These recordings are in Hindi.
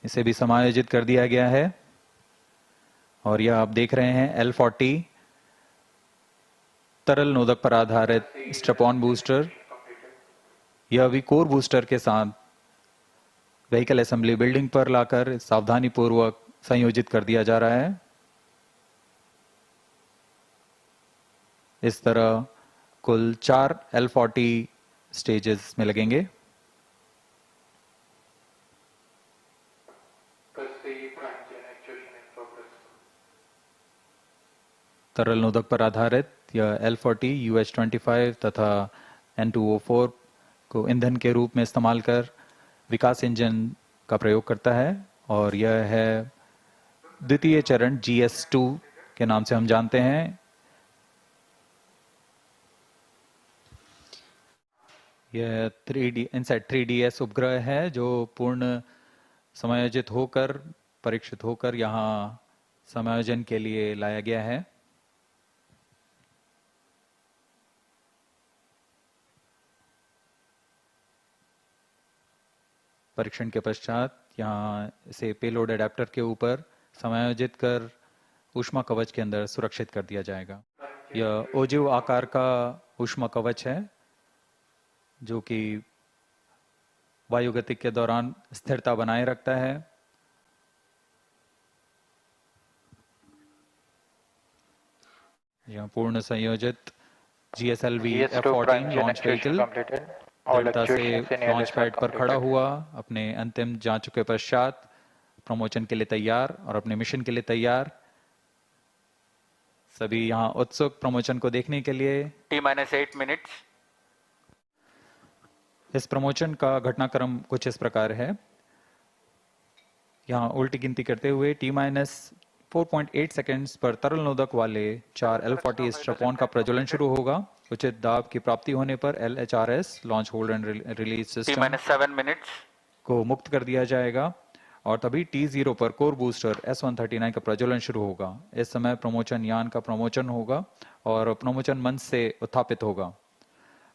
इसे भी समायोजित कर दिया गया है। और यह आप देख रहे हैं L40 तरल नोदक पर आधारित स्ट्रैप-ऑन बूस्टर। यह भी कोर बूस्टर के साथ व्हीकल असेंबली बिल्डिंग पर लाकर सावधानी पूर्वक संयोजित कर दिया जा रहा है। इस तरह कुल 4 L40 स्टेजेस में लगेंगे। तरल नोदक पर आधारित यह L40 UH-25 तथा N2O4 को ईंधन के रूप में इस्तेमाल कर विकास इंजन का प्रयोग करता है और यह है द्वितीय चरण GS2 के नाम से हम जानते हैं। यह 3D इनसैट 3DS उपग्रह है जो पूर्ण समायोजित होकर परीक्षित होकर यहाँ समायोजन के लिए लाया गया है। परीक्षण के पश्चात यहाँ इसे पेलोड एडेप्टर के ऊपर समायोजित कर ऊष्मा कवच के अंदर सुरक्षित कर दिया जाएगा। यह ओजिव आकार का ऊष्मा कवच है जो कि वायुगतिक के दौरान स्थिरता बनाए रखता है। यह पूर्ण संयोजित GSLV F-14 लॉन्च व्हीकल दृढ़ता से लॉन्च पैड पर खड़ा हुआ अपने अंतिम जांच के पश्चात प्रमोशन के लिए तैयार और अपने मिशन के लिए तैयार। सभी यहाँ उत्सुक प्रमोशन को देखने के लिए। T-8 minutes. इस प्रमोशन का घटनाक्रम कुछ इस प्रकार है। यहाँ उल्टी गिनती करते हुए T-4.8 सेकेंड्स पर तरल नोदक वाले 4 L40 स्ट्रैप-ऑन का प्रज्वलन शुरू होगा। उचित दाब की प्राप्ति होने पर LHRS launch hold and release system T-7 minutes को मुक्त कर दिया जाएगा और तभी T0 पर कोर बूस्टर S139 का प्रज्वलन शुरू होगा। इस समय प्रमोशन यान का प्रमोशन होगा और प्रमोशन मंच से उत्थापित होगा।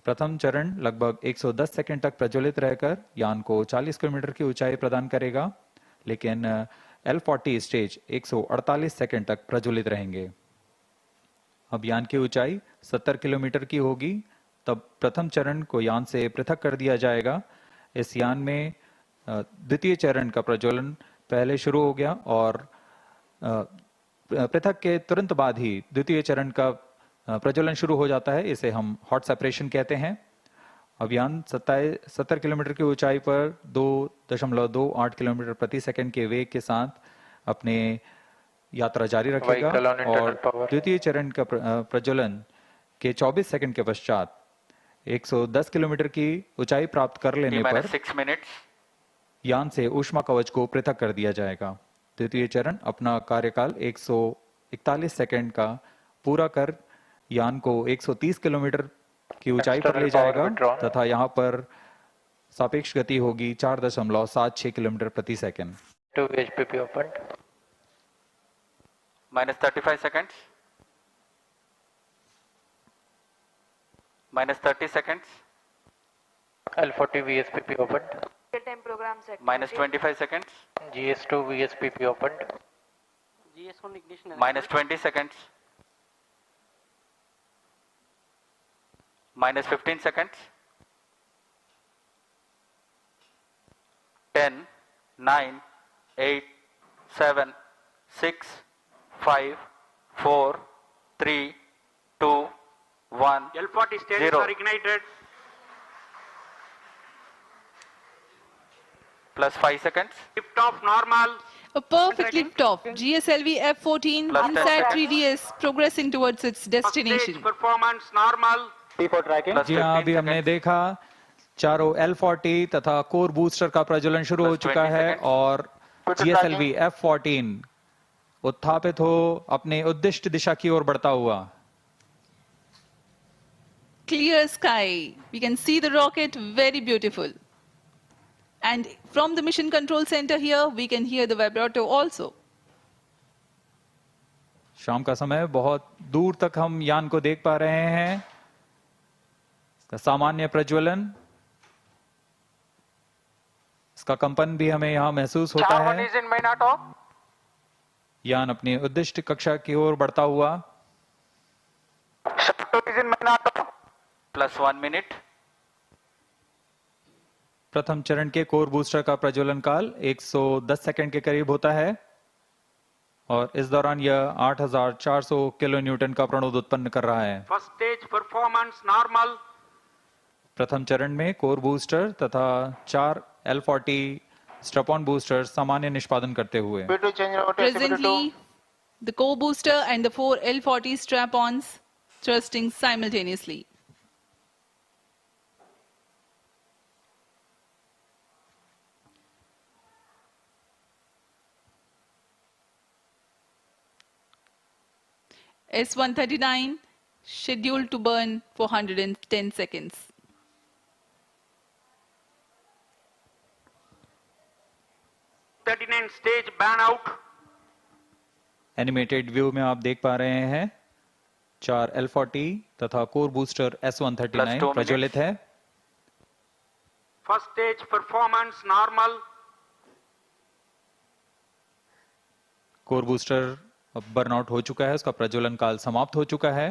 प्रथम चरण लगभग 110 सेकंड तक प्रज्वलित रहकर यान को 40 किलोमीटर की ऊंचाई प्रदान करेगा, लेकिन L40 स्टेज 148 सेकंड तक प्रज्वलित रहेंगे। अब यान की ऊंचाई 70 किलोमीटर की होगी, तब प्रथम चरण को यान से पृथक कर दिया जाएगा। इस यान में द्वितीय चरण का प्रज्वलन पहले शुरू हो गया और पृथक के तुरंत बाद ही द्वितीय चरण का प्रज्वलन शुरू हो जाता है। इसे हम हॉट सेपरेशन कहते हैं। अब यान 70 किलोमीटर की ऊंचाई पर 2.28 किलोमीटर प्रति सेकंड के वेग के साथ अपने यात्रा जारी रखेगा और द्वितीय चरण का प्रज्वलन के 24 सेकंड के पश्चात 110 किलोमीटर की ऊंचाई प्राप्त कर लेने पर 6 मिनट्स यान से ऊष्मा कवच को पृथक कर दिया जाएगा। द्वितीय चरण अपना कार्यकाल 141 सेकंड का पूरा कर यान को 130 किलोमीटर की ऊंचाई पर ले जाएगा तथा यहाँ पर सापेक्ष गति होगी 4.76 किलोमीटर प्रति second. VHPP opened. -35 seconds. -30 seconds. L40 VSPP opened. Time program set. -25 seconds. GS2 VSPP opened. GS1 ignition. -20 seconds. -15 seconds. 10, 9, 8, 7, 6, 5, 4, 3, 2, 1. L40 stages 0. are ignited. Plus 5 seconds. Lift off normal. A perfect lift-off. GSLV F-14 Plus 10 inside seconds. 3DS progressing towards its Stage destination. performance normal. T4 tracking. Plus जी हाँ, 15 अभी हमने seconds. देखा चारों L40 तथा कोर बूस्टर का प्रज्वलन शुरू हो Plus चुका 20 है seconds. और GSLV F-14 उत्थापित हो अपने उद्दिष्ट दिशा की ओर बढ़ता हुआ। Clear sky. We can see the rocket, very beautiful. And from the mission control center here, we can hear the vibrato also. शाम का समय, बहुत दूर तक हम यान को देख पा रहे हैं। इसका सामान्य प्रज्वलन, उसका कंपन भी हमें यहाँ महसूस होता Char 1 है। is in main auto. यान अपनी उद्दिष्ट कक्षा की ओर बढ़ता हुआ। Char 2 is in main auto. Plus 1 minute. प्रथम चरण के कोर बूस्टर का प्रज्वलन काल 110 सेकंड के करीब होता है और इस दौरान यह 8400 किलो न्यूटन का प्रणोद उत्पन्न कर रहा है। First stage performance normal. प्रथम चरण में कोर बूस्टर तथा 4 L40 स्ट्रैप-ऑन बूस्टर सामान्य निष्पादन करते हुए। SP2 change over to SP2. Presently, the core booster and the 4 L40 strap-ons thrusting simultaneously. S139 scheduled to burn for 110 seconds. S39 stage ban out. Animated view में आप देख पा रहे हैं 4 L40 तथा core booster Plus 2 S139 minutes. प्रज्वलित है। First stage performance normal. Core booster अब बर्नआउट हो चुका है, उसका प्रज्वलन काल समाप्त हो चुका है,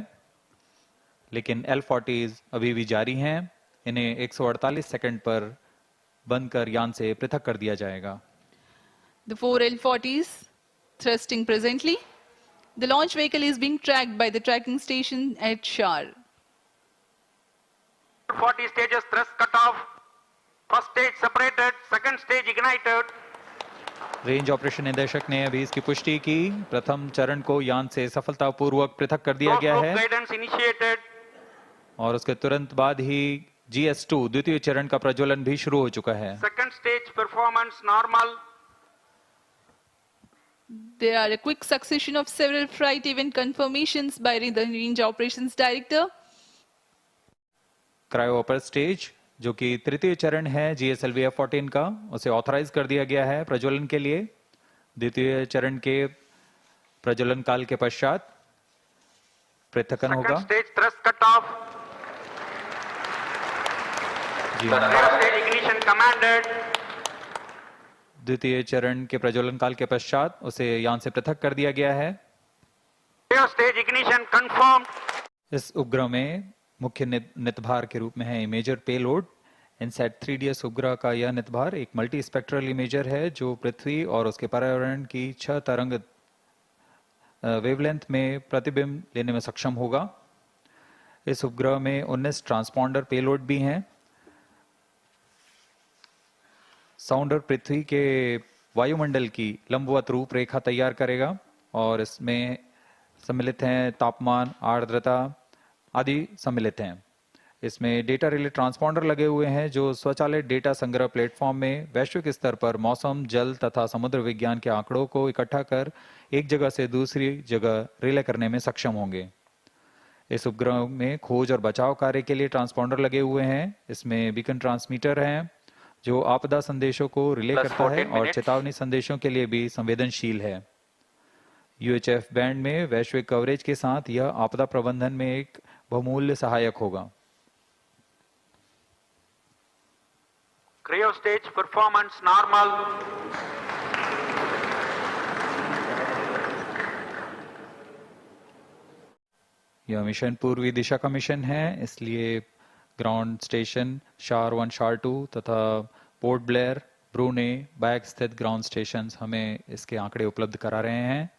लेकिन L40 अभी भी जारी हैं। इन्हें 148 सेकंड पर बंद कर यान से पृथक कर दिया जाएगा। The 4 L40s thrusting presently. The launch vehicle is being tracked by the tracking station at Shar. 40 stages thrust cut off. First stage separated. Second stage ignited. Range operation निदेशक ने अभी इसकी पुष्टि की। प्रथम चरण को यान से सफलतापूर्वक पृथक कर दिया गया Close है loop guidance initiated. और उसके तुरंत बाद ही GS2 द्वितीय चरण का प्रज्वलन भी शुरू हो चुका है। Second stage performance normal. There are a quick succession of several flight event confirmations by the Range Operations Director. Cryo upper stage जो कि तृतीय चरण है GSLV F14 का, उसे ऑथराइज कर दिया गया है प्रज्वलन के लिए। द्वितीय चरण के प्रज्वलन काल के पश्चात पृथक्कन होगा। Second stage thrust cut off. जी Third stage ignition commanded. द्वितीय चरण के प्रज्वलन काल के पश्चात उसे यान से पृथक कर दिया गया है। Third stage ignition confirmed. इस उपग्रह में मुख्य नितभार के रूप में है इमेजर पेलोड। इनसैट 3DS उपग्रह का यह नितभार एक मल्टी स्पेक्ट्रल इमेजर है जो पृथ्वी और उसके पर्यावरण की 6 तरंग वेवलेंथ में प्रतिबिंब लेने में सक्षम होगा। इस उपग्रह में 19 ट्रांसपॉन्डर पेलोड भी हैं। साउंडर पृथ्वी के वायुमंडल की लंबवत रूपरेखा तैयार करेगा और इसमें सम्मिलित हैं तापमान, आर्द्रता आदि सम्मिलित हैं। इसमें डेटा रिले ट्रांसपॉन्डर लगे हुए हैं जो स्वचालित डेटा संग्रह प्लेटफॉर्म में वैश्विक स्तर पर मौसम, जल तथा समुद्र विज्ञान के आंकड़ों को इकट्ठा कर एक जगह से दूसरी जगह रिले करने में सक्षम होंगे। इस उपग्रह में खोज और बचाव कार्य के लिए ट्रांसपॉन्डर लगे हुए हैं। इसमें बीकन ट्रांसमीटर हैं जो आपदा संदेशों को रिले Plus करता है 14 और minutes. चेतावनी संदेशों के लिए भी संवेदनशील है। UHF बैंड में वैश्विक कवरेज के साथ यह आपदा प्रबंधन में एक बहुमूल्य सहायक होगा। Cryo stage performance normal. यह मिशन पूर्वी दिशा का मिशन है, इसलिए ग्राउंड स्टेशन शार 1, शार 2 तथा पोर्ट ब्लेयर, ब्रूने, बैग स्थित ग्राउंड स्टेशन हमें इसके आंकड़े उपलब्ध करा रहे हैं।